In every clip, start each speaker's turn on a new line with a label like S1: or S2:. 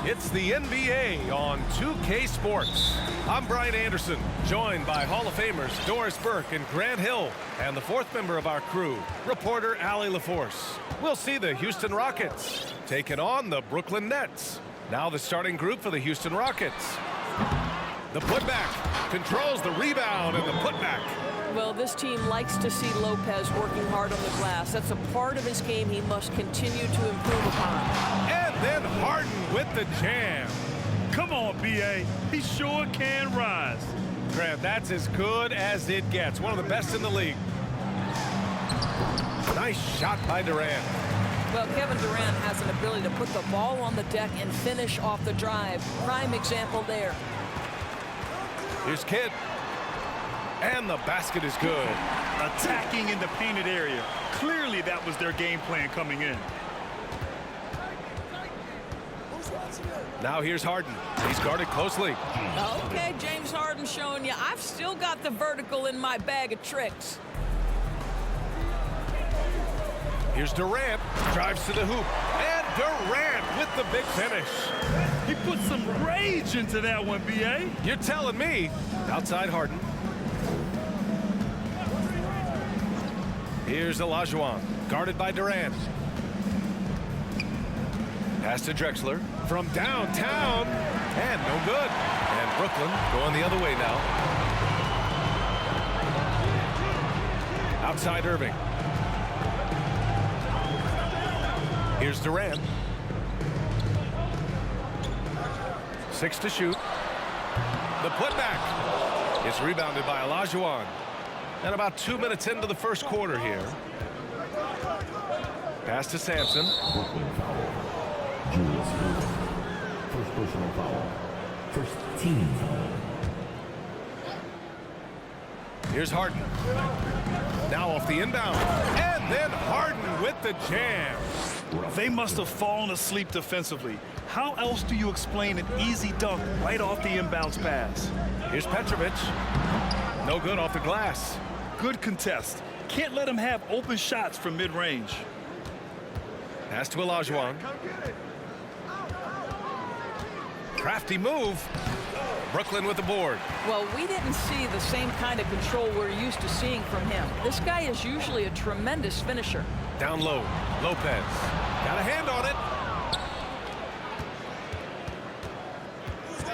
S1: It's the NBA on 2K Sports. I'm Brian Anderson, joined by Hall of Famers Doris Burke and Grant Hill, and the fourth member of our crew, reporter Allie LaForce. We'll see the Houston Rockets taking on the Brooklyn Nets. Now the starting group for the Houston Rockets. The putback controls the rebound and the putback.
S2: Well, this team likes to see Lopez working hard on the glass. That's a part of his game he must continue to improve upon.
S1: And then Harden with the jam.
S3: Come on, B.A. He sure can rise.
S1: Grant, that's as good as it gets. One of the best in the league. Nice shot by Durant.
S2: Well, Kevin Durant has an ability to put the ball on the deck and finish off the drive. Prime example there.
S1: Here's Kidd. And the basket is good.
S3: Attacking in the painted area. Clearly that was their game plan coming in.
S1: Now here's Harden. He's guarded closely.
S2: Okay, James Harden showing you I've still got the vertical in my bag of tricks.
S1: Here's Durant. Drives to the hoop. And Durant with the big finish.
S3: He put some rage into that one, B.A.
S1: You're telling me. Outside Harden. Here's Olajuwon, guarded by Durant. Pass to Drexler from downtown, and no good. And Brooklyn going the other way now. Outside Erving. Here's Durant. 6 to shoot. The putback is rebounded by Olajuwon. And about 2 minutes into the first quarter here. Pass to Samson.
S4: First personal foul. First team foul.
S1: Here's Harden. Now off the inbound. And then Harden with the jam.
S3: They must have fallen asleep defensively. How else do you explain an easy dunk right off the inbounds pass?
S1: Here's Petrovic. No good off the glass.
S3: Good contest. Can't let him have open shots from mid-range.
S1: Pass to Olajuwon. Crafty move. Brooklyn with the board.
S2: Well, we didn't see the same kind of control we're used to seeing from him. This guy is usually a tremendous finisher.
S1: Down low. Lopez. Got a hand on it.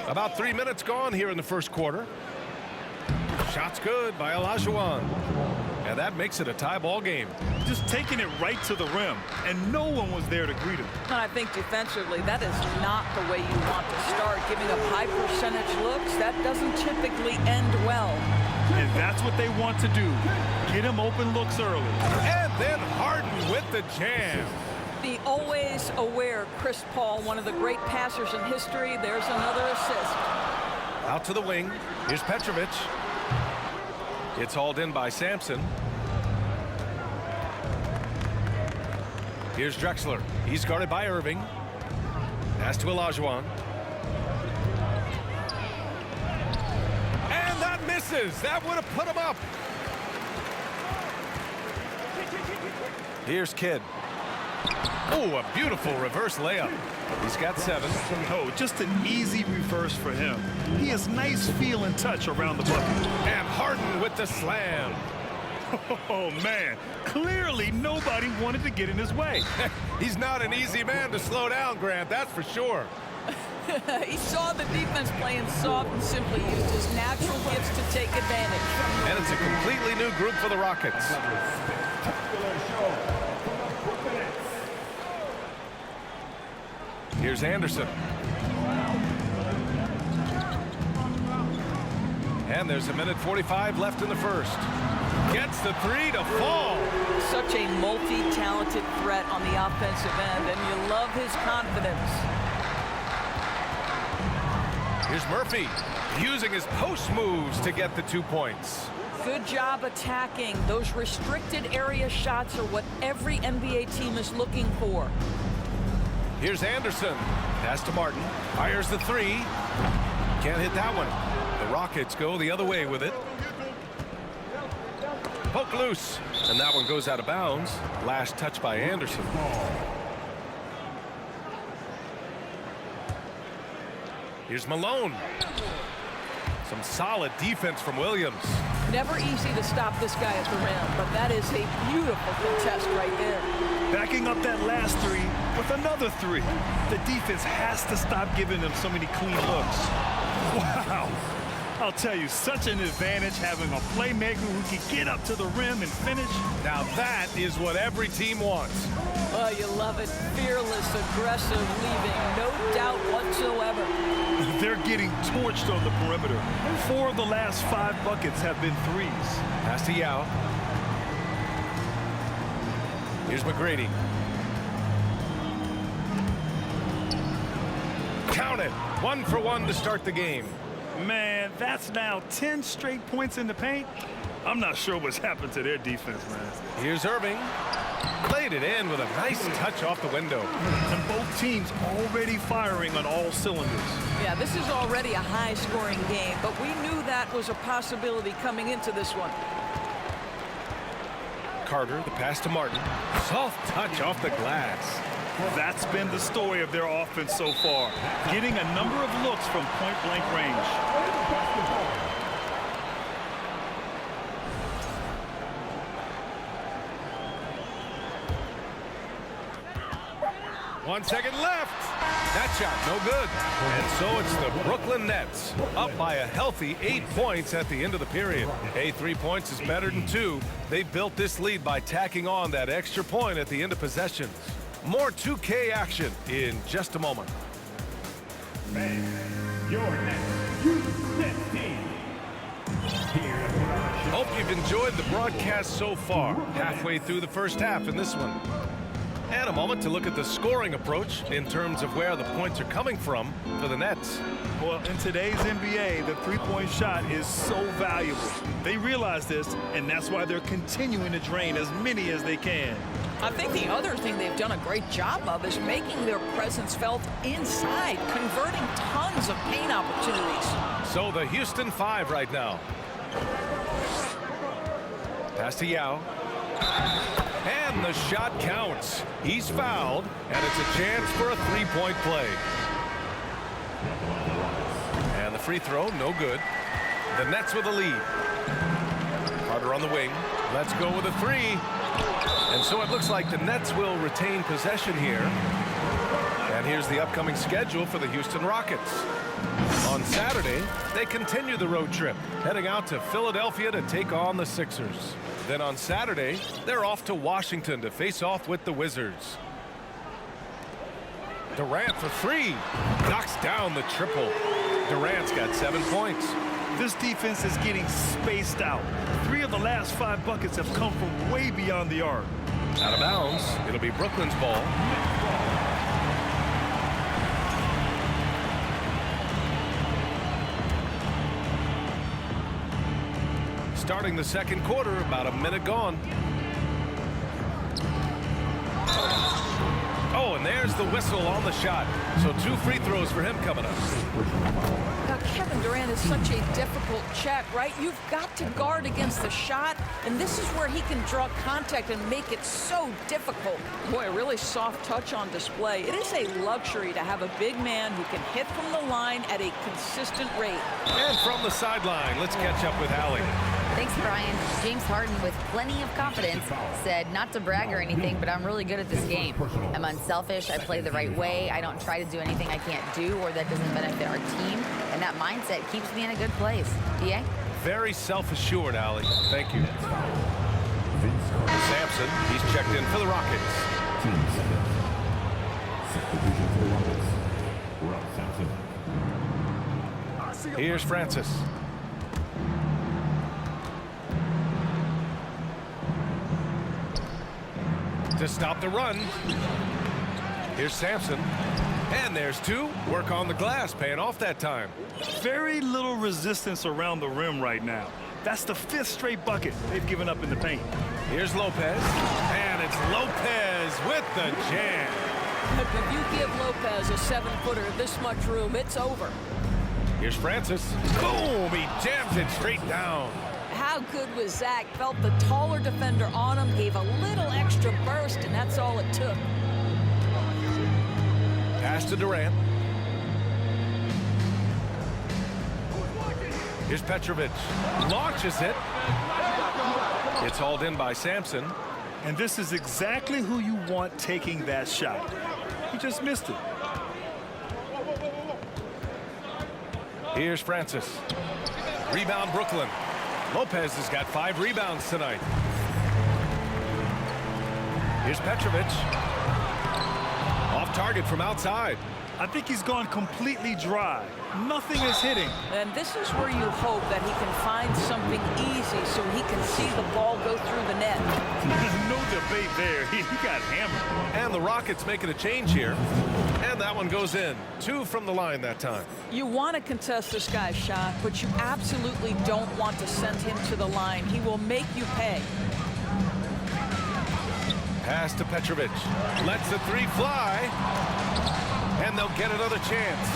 S1: About 3 minutes gone here in the first quarter. Shot's good by Olajuwon. And that makes it a tie ball game.
S3: Just taking it right to the rim, and no one was there to greet him.
S2: And I think defensively, that is not the way you want to start. Giving up high percentage looks, that doesn't typically end well.
S3: And that's what they want to do. Get him open looks early.
S1: And then Harden with the jam.
S2: The always aware Chris Paul, one of the great passers in history. There's another assist.
S1: Out to the wing. Here's Petrovic. It's hauled in by Samson. Here's Drexler. He's guarded by Erving. Pass to Olajuwon. And that misses. That would have put him up. Here's Kidd. Oh, a beautiful reverse layup. He's got 7.
S3: Oh, just an easy reverse for him. He has nice feel and touch around the bucket.
S1: And Harden with the slam.
S3: Oh, man. Clearly, nobody wanted to get in his way.
S1: He's not an easy man to slow down, Grant, that's for sure.
S2: He saw the defense playing soft and simply used his natural gifts to take advantage.
S1: And it's a completely new group for the Rockets. Here's Anderson. And there's a minute 45 left in the first. Gets the 3 to fall.
S2: Such a multi-talented threat on the offensive end, and you love his confidence.
S1: Here's Murphy using his post moves to get the 2 points.
S2: Good job attacking. Those restricted area shots are what every NBA team is looking for.
S1: Here's Anderson. Pass to Martin. Fires the 3. Can't hit that one. The Rockets go the other way with it. Poke loose. And that one goes out of bounds. Last touch by Anderson. Here's Malone. Some solid defense from Williams.
S2: Never easy to stop this guy at the rim, but that is a beautiful contest right there.
S3: Backing up that last three with another three. The defense has to stop giving them so many clean looks. Wow. I'll tell you, such an advantage having a playmaker who can get up to the rim and finish.
S1: Now that is what every team wants.
S2: Oh, you love it. Fearless, aggressive, leaving no doubt whatsoever.
S3: They're getting torched on the perimeter. 4 of the last 5 buckets have been threes.
S1: Pass to Yao. Here's McGrady. Count it. 1 for 1 to start the game.
S3: Man, that's now 10 straight points in the paint. I'm not sure what's happened to their defense, man.
S1: Here's Erving. Played it in with a nice touch off the window.
S3: And both teams already firing on all cylinders.
S2: Yeah, this is already a high-scoring game, but we knew that was a possibility coming into this one.
S1: Carter, the pass to Martin. Soft touch off the glass.
S3: That's been the story of their offense so far, getting a number of looks from point-blank range.
S1: 1 second left. That shot, no good. And so it's the Brooklyn Nets, up by a healthy 8 points at the end of the period. Hey, 3 points is better than 2. They built this lead by tacking on that extra point at the end of possessions. More 2K action in just a moment.
S4: Your next U15.
S1: Hope you've enjoyed the broadcast so far. Halfway through the first half in this one. And a moment to look at the scoring approach in terms of where the points are coming from for the Nets.
S3: Well, in today's NBA, the three-point shot is so valuable. They realize this, and that's why they're continuing to drain as many as they can.
S2: I think the other thing they've done a great job of is making their presence felt inside, converting tons of paint opportunities.
S1: So the Houston 5 right now. Pass to Yao. And the shot counts. He's fouled, and it's a chance for a three-point play. And the free throw, no good. The Nets with a lead. Carter on the wing. Let's go with a three. And so it looks like the Nets will retain possession here. And here's the upcoming schedule for the Houston Rockets. On Saturday, they continue the road trip, heading out to Philadelphia to take on the Sixers. Then on Saturday, they're off to Washington to face off with the Wizards. Durant for three. Knocks down the triple. Durant's got 7 points.
S3: This defense is getting spaced out. 3 of the last 5 buckets have come from way beyond the arc.
S1: Out of bounds. It'll be Brooklyn's ball. Starting the second quarter, about a minute gone. Oh, and there's the whistle on the shot. So 2 free throws for him coming up.
S2: Now, Kevin Durant is such a difficult check, right? You've got to guard against the shot, and this is where he can draw contact and make it so difficult. Boy, a really soft touch on display. It is a luxury to have a big man who can hit from the line at a consistent rate.
S1: And from the sideline, let's catch up with Allie.
S5: Thanks, Brian. James Harden, with plenty of confidence, said not to brag or anything, but I'm really good at this game. I'm unselfish. I play the right way. I don't try to do anything I can't do or that doesn't benefit our team. And that mindset keeps me in a good place. DA?
S1: Very self-assured, Allie. Thank you. Samson, he's checked in for the Rockets.
S4: Team 7. Substitution for the Rockets. Rob Samson.
S1: Here's Francis. To stop the run. Here's Samson. And there's 2. Work on the glass, paying off that time.
S3: Very little resistance around the rim right now. That's the 5th straight bucket they've given up in the paint.
S1: Here's Lopez. And it's Lopez with the jam.
S2: If you give Lopez a 7-footer this much room, it's over.
S1: Here's Francis. Boom! He jams it straight down.
S2: How good was Zach? Felt the taller defender on him, gave a little extra burst, and that's all it took.
S1: Pass to Durant. Here's Petrovic. Launches it. It's hauled in by Samson.
S3: And this is exactly who you want taking that shot. He just missed it.
S1: Here's Francis. Rebound Brooklyn. Lopez has got 5 rebounds tonight. Here's Petrovic. Off target from outside.
S3: I think he's gone completely dry. Nothing is hitting.
S2: And this is where you hope that he can find something easy so he can see the ball go through the net.
S3: No debate there. He got hammered.
S1: And the Rockets making a change here. And that one goes in. 2 from the line that time.
S2: You want to contest this guy's shot, but you absolutely don't want to send him to the line. He will make you pay.
S1: Pass to Petrovic. Lets the 3 fly. And they'll get another chance.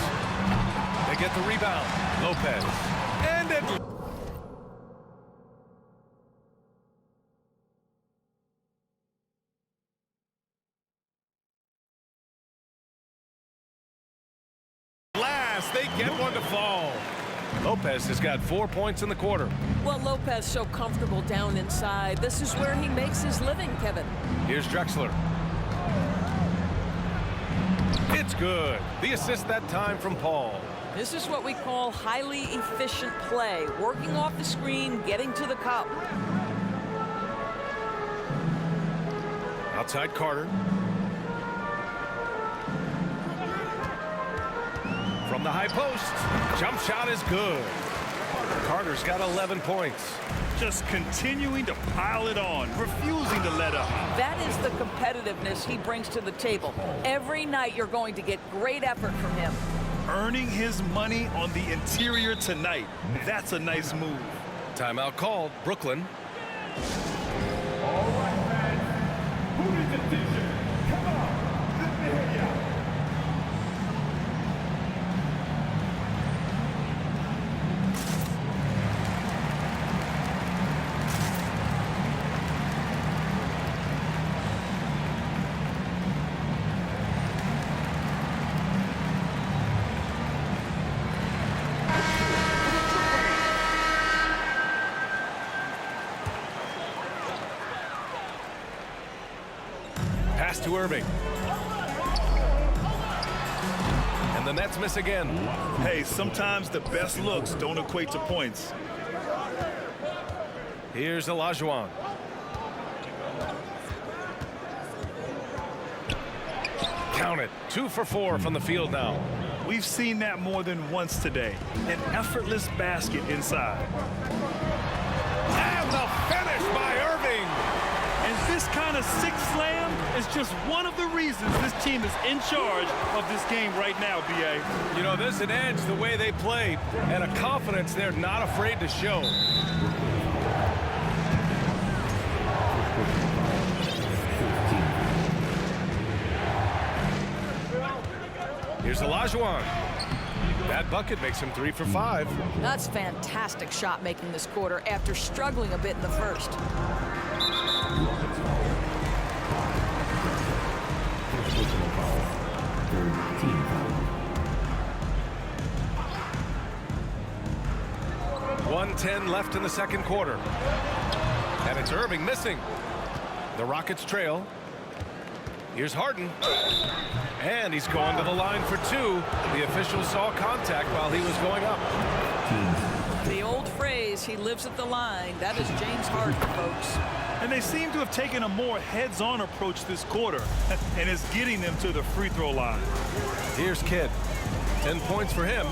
S1: They get the rebound. Lopez. And it... Last, they get one to fall. Lopez has got 4 points in the quarter.
S2: Well, Lopez so comfortable down inside. This is where he makes his living, Kevin.
S1: Here's Drexler. It's good. The assist that time from Paul.
S2: This is what we call highly efficient play. Working off the screen, getting to the cup.
S1: Outside Carter. From the high post. Jump shot is good. Carter's got 11 points.
S3: Just continuing to pile it on, refusing to let up.
S2: That is the competitiveness he brings to the table. Every night you're going to get great effort from him.
S3: Earning his money on the interior tonight. That's a nice move.
S1: Timeout called. Brooklyn.
S4: All right, man. Who needs attention? Come on. Let me hear ya.
S1: Pass to Erving. And the Nets miss again.
S3: Hey, sometimes the best looks don't equate to points.
S1: Here's Olajuwon. Count it. 2 for 4 from the field now.
S3: We've seen that more than once today. An effortless basket inside.
S1: And the finish by Erving.
S3: And this kind of sick slam is just one of the reasons this team is in charge of this game right now, B.A.
S1: You know, there's an edge the way they play and a confidence they're not afraid to show. Here's Olajuwon. That bucket makes him 3 for 5.
S2: That's fantastic shot making this quarter after struggling a bit in the first. .110 left in the second quarter. And it's Erving missing. The Rockets trail. Here's Harden. And he's going to the line for 2. The official saw contact while he was going up. The old phrase, he lives at the line. That is James Harden, folks.
S3: And they seem to have taken a more heads-on approach this quarter, and it's getting them to the free throw line.
S1: Here's Kidd. 10 points for him.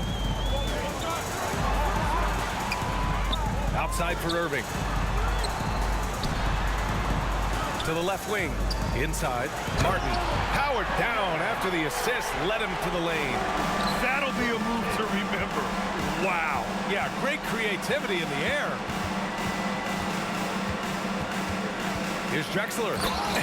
S1: Outside for Erving. To the left wing. Inside. Martin. Powered down after the assist led him to the lane.
S3: That'll be a move to remember. Wow.
S1: Yeah, great creativity in the air. Here's Drexler.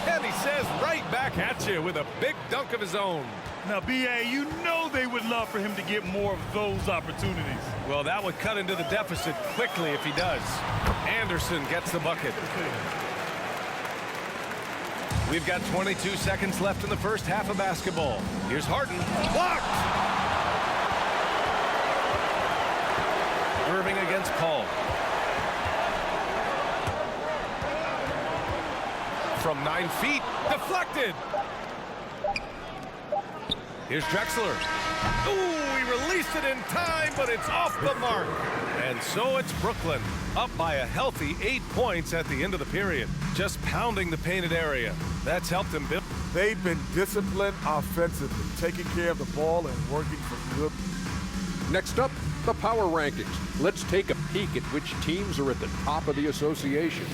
S1: And he says right back at you with a big dunk of his own.
S3: Now, B.A., you know they would love for him to get more of those opportunities.
S1: Well, that would cut into the deficit quickly if he does. Anderson gets the bucket. We've got 22 seconds left in the first half of basketball. Here's Harden. Blocked! Erving against from 9 feet. Deflected. Here's Drexler. Ooh, he released it in time, but it's off the mark. And so it's Brooklyn, up by a healthy 8 points at the end of the period. Just pounding the painted area. That's helped him build.
S6: They've been disciplined offensively, taking care of the ball and working for good.
S7: Next up, the power rankings. Let's take a peek at which teams are at the top of the association.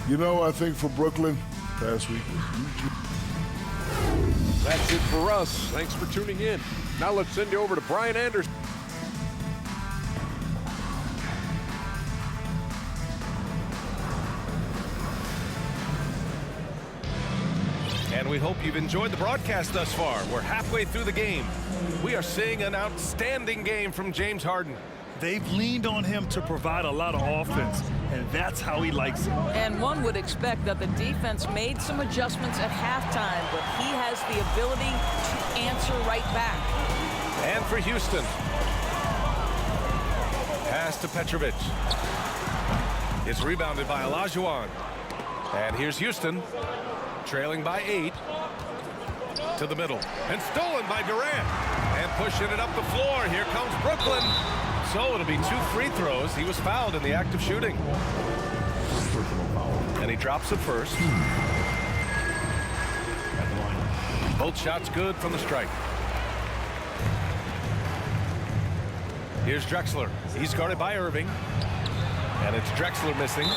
S6: You know, I think for Brooklyn, past week was huge.
S7: That's it for us. Thanks for tuning in. Now let's send you over to Brian Anderson.
S1: And we hope you've enjoyed the broadcast thus far. We're halfway through the game. We are seeing an outstanding game from James Harden.
S3: They've leaned on him to provide a lot of offense, and that's how he likes it.
S2: And one would expect that the defense made some adjustments at halftime, but he has the ability to answer right back.
S1: And for Houston. Pass to Petrovic. It's rebounded by Olajuwon. And here's Houston, trailing by 8. To the middle. And stolen by Durant. And pushing it up the floor. Here comes Brooklyn. So it'll be 2 free throws. He was fouled in the act of shooting. And he drops it first. Both shots good from the strike. Here's Drexler. He's guarded by Erving. And it's Drexler missing.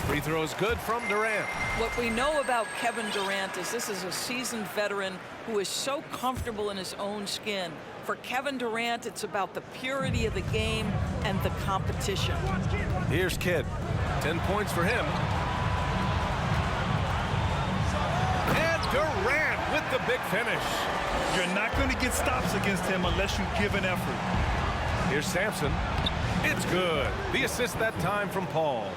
S1: Free throw is good from Durant.
S2: What we know about Kevin Durant is this is a seasoned veteran who is so comfortable in his own skin. For Kevin Durant, it's about the purity of the game and the competition.
S1: Here's Kidd. 10 points for him. And Durant with the big finish.
S3: You're not going to get stops against him unless you give an effort.
S1: Here's Samson. It's good. The assist that time from Paul.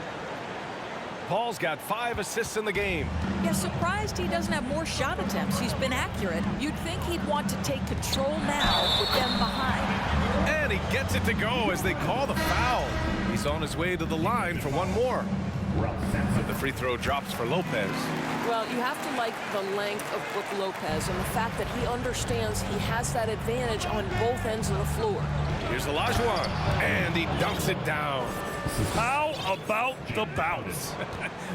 S1: Paul's got 5 assists in the game.
S2: Yeah, surprised he doesn't have more shot attempts. He's been accurate. You'd think he'd want to take control now with them behind.
S1: And he gets it to go as they call the foul. He's on his way to the line for one more. The free throw drops for Lopez.
S8: Well, you have to like the length of Brook Lopez and the fact that he understands he has that advantage on both ends of the floor.
S1: Here's Olajuwon, and he dunks it down.
S3: How about the bounce?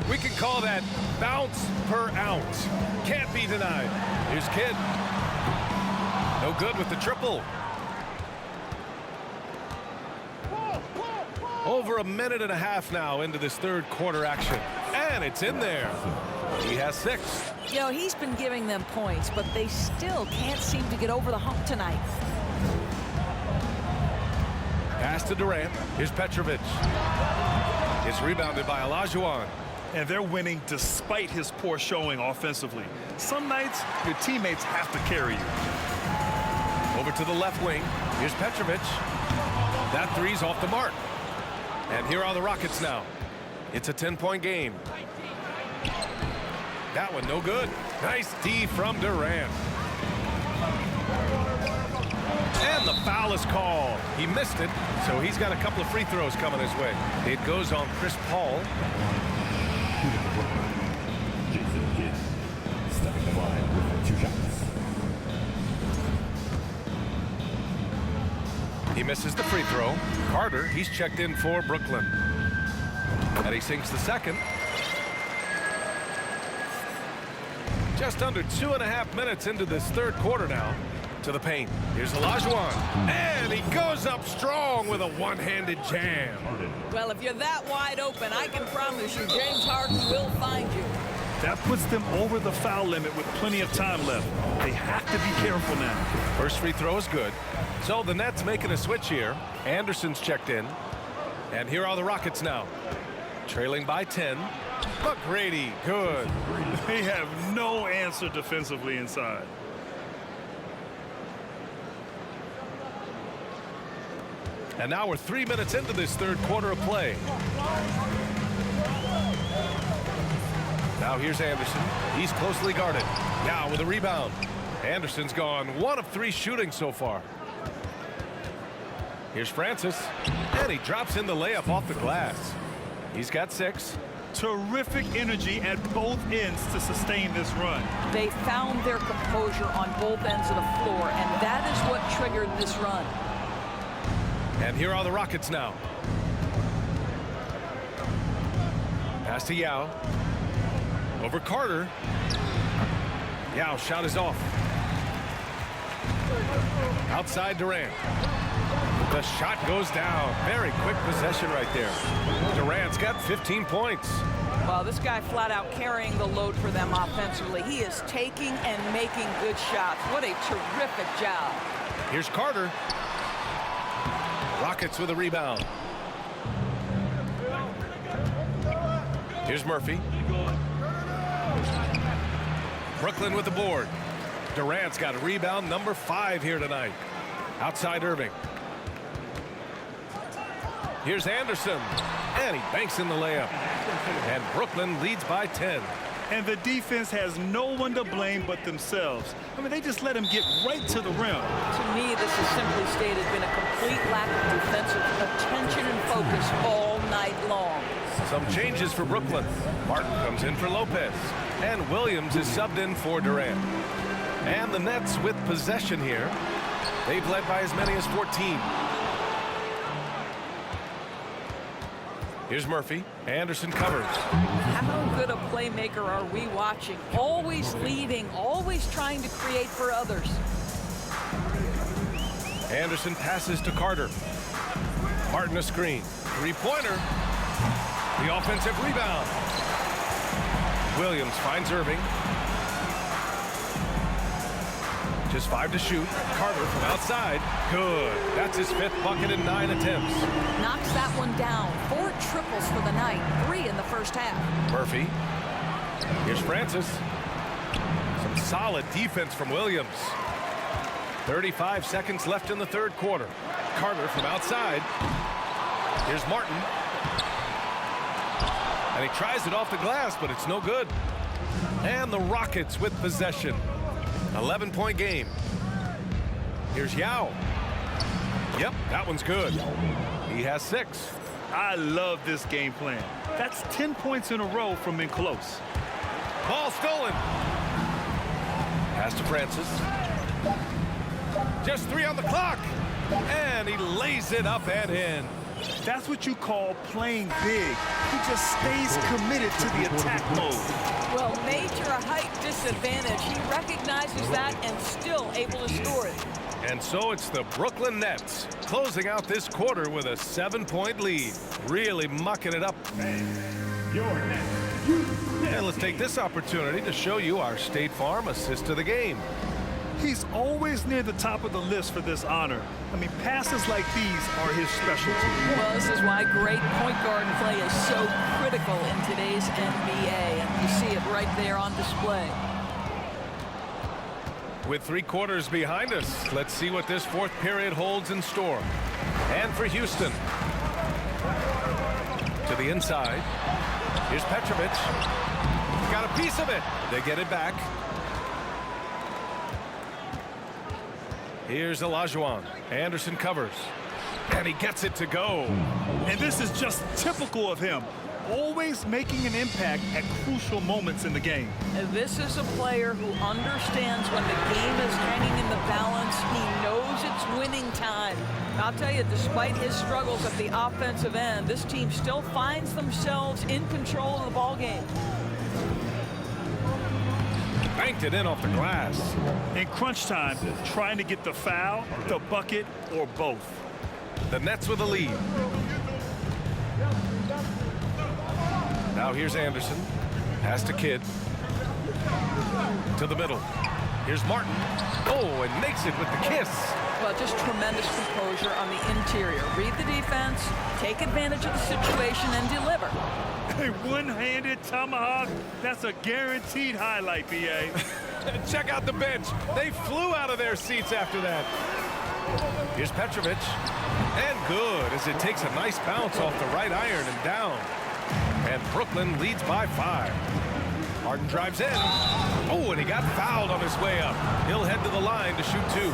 S1: We can call that bounce per ounce. Can't be denied. Here's Kidd. No good with the triple. Over a minute and a half now into this third quarter action. And it's in there. He has 6.
S2: You know, he's been giving them points, but they still can't seem to get over the hump tonight.
S1: Pass to Durant. Here's Petrovic. It's rebounded by Olajuwon.
S3: And they're winning despite his poor showing offensively. Some nights, your teammates have to carry you.
S1: Over to the left wing. Here's Petrovic. That three's off the mark. And here are the Rockets now. It's a 10-point game. That one no good. Nice D from Durant. And the foul is called. He missed it, so he's got a couple of free throws coming his way. It goes on Chris Paul.
S4: Stepping the line with 2 shots.
S1: He misses the free throw. Carter, he's checked in for Brooklyn. And he sinks the second. Just under 2.5 minutes into this third quarter now. To the paint. Here's Olajuwon. And he goes up strong with a one-handed jam.
S2: Well, if you're that wide open, I can promise you James Harden will find you.
S3: That puts them over the foul limit with plenty of time left. They have to be careful now.
S1: First free throw is good. So the Nets making a switch here. Anderson's checked in. And here are the Rockets now. Trailing by 10. McGrady, good.
S3: They have no answer defensively inside.
S1: And now we're 3 minutes into this third quarter of play. Now here's Anderson. He's closely guarded. Now with a rebound. Anderson's gone 1 of 3 shooting so far. Here's Francis. And he drops in the layup off the glass. He's got 6.
S3: Terrific energy at both ends to sustain this run.
S2: They found their composure on both ends of the floor, and that is what triggered this run.
S1: And here are the Rockets now. Pass to Yao. Over Carter. Yao shot is off. Outside Durant. The shot goes down. Very quick possession right there. Durant's got 15 points.
S2: Well, this guy flat out carrying the load for them offensively. He is taking and making good shots. What a terrific job.
S1: Here's Carter. Rockets with a rebound. Here's Murphy. Brooklyn with the board. Durant's got a rebound, number 5 here tonight. Outside Erving. Here's Anderson. And he banks in the layup. And Brooklyn leads by 10.
S3: And the defense has no one to blame but themselves. I mean, they just let him get right to the rim.
S2: To me, this has simply stated been a complete lack of defensive attention and focus all night long.
S1: Some changes for Brooklyn. Martin comes in for Lopez. And Williams is subbed in for Durant. And the Nets with possession here. They've led by as many as 14. Here's Murphy. Anderson covers.
S2: How good a playmaker are we watching? Always leading, always trying to create for others.
S1: Anderson passes to Carter. Martin a screen. Three-pointer. The offensive rebound. Williams finds Erving. Just 5 to shoot. Carter from outside. Good. That's his 5th bucket in 9 attempts.
S2: Knocks that one down. 4 triples for the night. 3 in the first half.
S1: Murphy. Here's Francis. Some solid defense from Williams. 35 seconds left in the 3rd quarter. Carter from outside. Here's Martin. And he tries it off the glass, but it's no good. And the Rockets with possession. 11-point game. Here's Yao. Yep, that one's good. He has 6.
S3: I love this game plan. That's 10 points in a row from in close.
S1: Ball stolen. Pass to Francis. Just 3 on the clock. And he lays it up and in.
S3: That's what you call playing big. He just stays committed to the attack mode.
S2: Well, major height disadvantage. He recognizes that and still able to score it.
S1: And so it's the Brooklyn Nets closing out this quarter with a 7-point lead. Really mucking it up. And let's take this opportunity to show you our State Farm assist of the game.
S3: He's always near the top of the list for this honor. I mean, passes like these are his specialty.
S2: Well, this is why great point guard play is so critical in today's NBA. And you see it right there on display.
S1: With 3 quarters behind us, let's see what this 4th period holds in store. And for Houston. To the inside. Here's Petrovic. Got a piece of it. They get it back. Here's Olajuwon. Anderson covers. And he gets it to go.
S3: And this is just typical of him. Always making an impact at crucial moments in the game.
S2: And this is a player who understands when the game is hanging in the balance. He knows it's winning time. I'll tell you, despite his struggles at the offensive end, this team still finds themselves in control of the ball game.
S1: Banked it in off the glass.
S3: In crunch time, trying to get the foul, the bucket, or both.
S1: The Nets with a lead. Now here's Anderson. Pass to Kidd. To the middle. Here's Martin. Oh, and makes it with the kiss.
S2: Well, just tremendous composure on the interior. Read the defense, take advantage of the situation, and deliver.
S3: A one-handed tomahawk, that's a guaranteed highlight, BA.
S1: Check out the bench. They flew out of their seats after that. Here's Petrovic. And good, as it takes a nice bounce off the right iron and down. And Brooklyn leads by 5. Harden drives in. Oh, and he got fouled on his way up. He'll head to the line to shoot 2.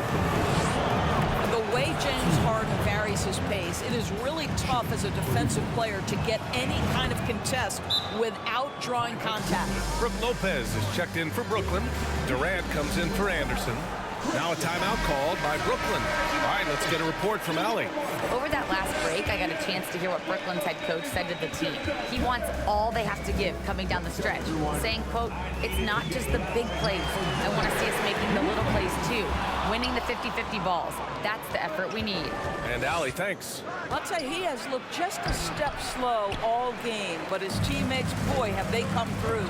S2: The way James Harden varies his pace, it is really tough as a defensive player to get any kind of contest without drawing contact.
S1: Brook Lopez is checked in for Brooklyn. Durant comes in for Anderson. Now a timeout called by Brooklyn. All right, let's get a report from Allie.
S5: Over that last break, I got a chance to hear what Brooklyn's head coach said to the team. He wants all they have to give coming down the stretch, saying, quote, "It's not just the big plays. I want to see us making the little plays too, winning the 50-50 balls. That's the effort we need."
S1: And Allie, thanks.
S2: I'll tell you, he has looked just a step slow all game, but his teammates, boy, have they come through.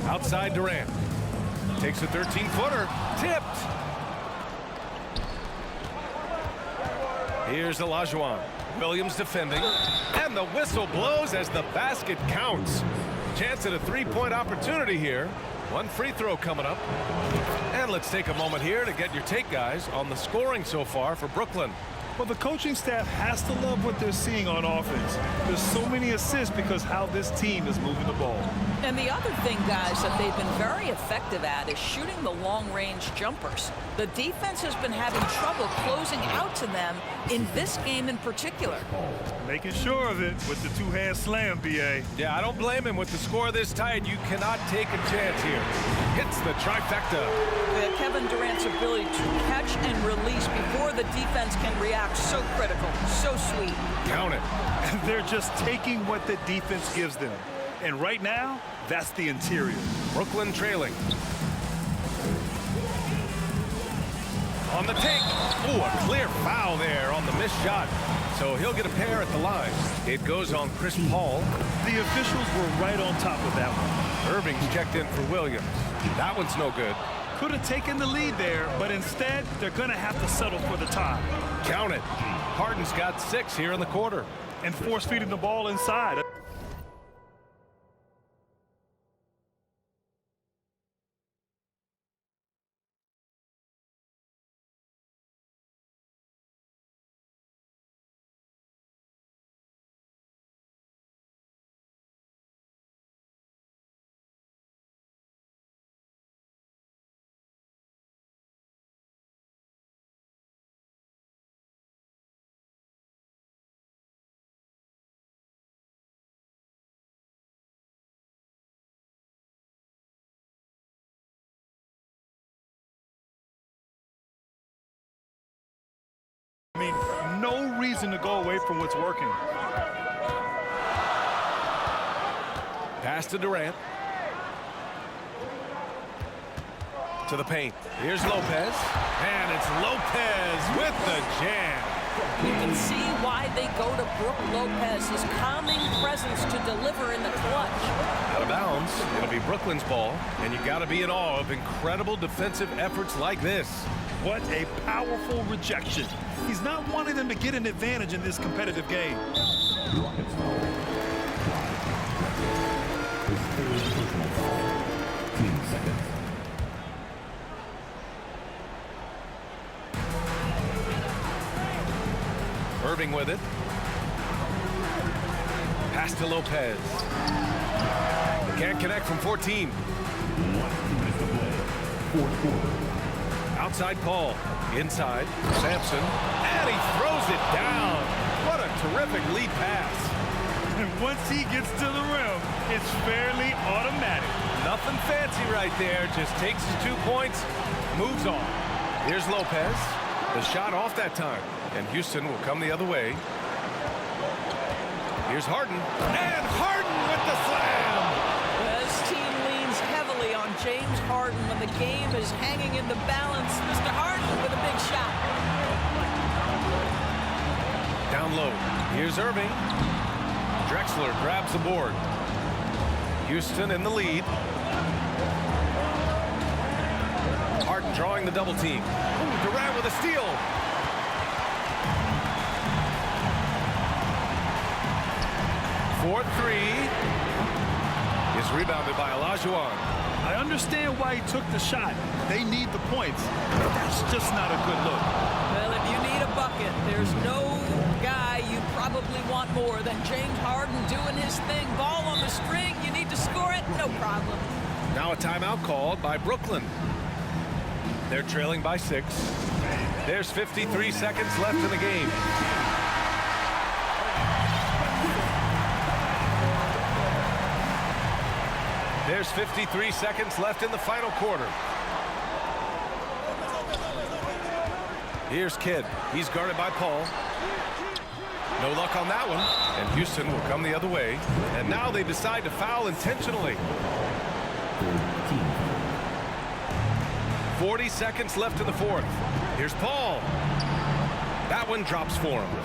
S1: Outside Durant. Takes a 13-footer. Tipped. Here's Olajuwon. Williams defending. And the whistle blows as the basket counts. Chance at a three-point opportunity here. One free throw coming up. And let's take a moment here to get your take, guys, on the scoring so far for Brooklyn.
S3: Well, the coaching staff has to love what they're seeing on offense. There's so many assists because how this team is moving the ball.
S2: And the other thing, guys, that they've been very effective at is shooting the long-range jumpers. The defense has been having trouble closing out to them in this game in particular.
S3: Making sure of it with the two-hand slam, B.A.
S1: Yeah, I don't blame him. With the score this tight, you cannot take a chance here. Hits the trifecta.
S2: Kevin Durant's ability to catch and release before the defense can react, so critical, so sweet.
S1: Count it.
S3: They're just taking what the defense gives them. And right now, that's the interior.
S1: Brooklyn trailing. On the take. Ooh, a clear foul there on the missed shot. So he'll get a pair at the line. It goes on Chris Paul.
S3: The officials were right on top of that one.
S1: Erving's checked in for Williams. That one's no good.
S3: Could have taken the lead there, but instead, they're going to have to settle for the tie.
S1: Count it. Harden's got 6 here in the quarter.
S3: And force-feeding the ball inside. I mean, no reason to go away from what's working.
S1: Pass to Durant. To the paint. Here's Lopez. And it's Lopez with the jam.
S2: You can see why they go to Brook Lopez, his calming presence to deliver in the clutch.
S1: Out of bounds. It'll be Brooklyn's ball. And you got to be in awe of incredible defensive efforts like this.
S3: What a powerful rejection. He's not wanting them to get an advantage in this competitive game.
S1: Erving with it. Pass to Lopez. Can't connect from 14. Outside Paul. Inside. Samson. And he throws it down. What a terrific lead pass.
S3: And once he gets to the rim, it's fairly automatic.
S1: Nothing fancy right there. Just takes his 2 points, moves on. Here's Lopez. The shot off that time. And Houston will come the other way. Here's Harden. And Harden with the slam.
S2: This team leans heavily on James Harden when the game is hanging in the balance. Mr. Harden with a big shot.
S1: Down low. Here's Erving. Drexler grabs the board. Houston in the lead. Harden drawing the double team. Ooh, Durant with a steal. Fourth three is rebounded by Olajuwon.
S3: I understand why he took the shot. They need the points, but that's just not a good look.
S2: Well, if you need a bucket, there's no guy you probably want more than James Harden doing his thing. Ball on the string, you need to score it, no problem.
S1: Now a timeout called by Brooklyn. They're trailing by 6. There's 53 seconds left in the game. There's 53 seconds left in the final quarter. Here's Kidd. He's guarded by Paul. No luck on that one. And Houston will come the other way. And now they decide to foul intentionally. 40 seconds left in the fourth. Here's Paul. That one drops for him.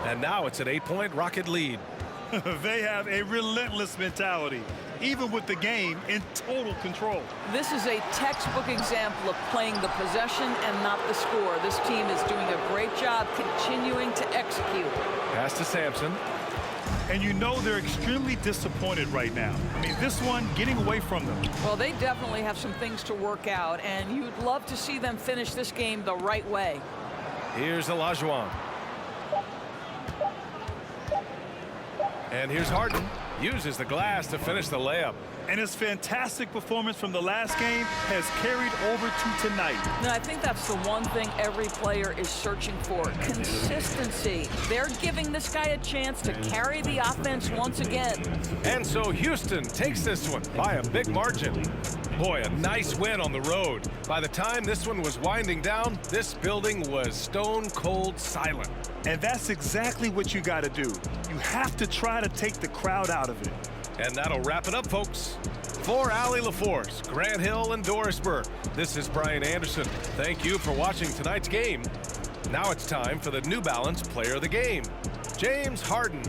S1: And now it's an 8-point Rocket lead.
S3: They have a relentless mentality, even with the game in total control.
S2: This is a textbook example of playing the possession and not the score. This team is doing a great job continuing to execute.
S1: Pass to Samson.
S3: And you know they're extremely disappointed right now. I mean, this one getting away from them.
S2: Well, they definitely have some things to work out, and you'd love to see them finish this game the right way.
S1: Here's Olajuwon. And here's Harden. Uses the glass to finish the layup.
S3: And his fantastic performance from the last game has carried over to tonight.
S2: Now, I think that's the one thing every player is searching for. Consistency. They're giving this guy a chance to carry the offense once again.
S1: And so Houston takes this one by a big margin. Boy, a nice win on the road. By the time this one was winding down, this building was stone cold silent.
S3: And that's exactly what you got to do. You have to try to take the crowd out of it.
S1: And that'll wrap it up, folks. For Allie LaForce, Grant Hill, and Doris Burke, this is Brian Anderson. Thank you for watching tonight's game. Now it's time for the New Balance Player of the Game, James Harden.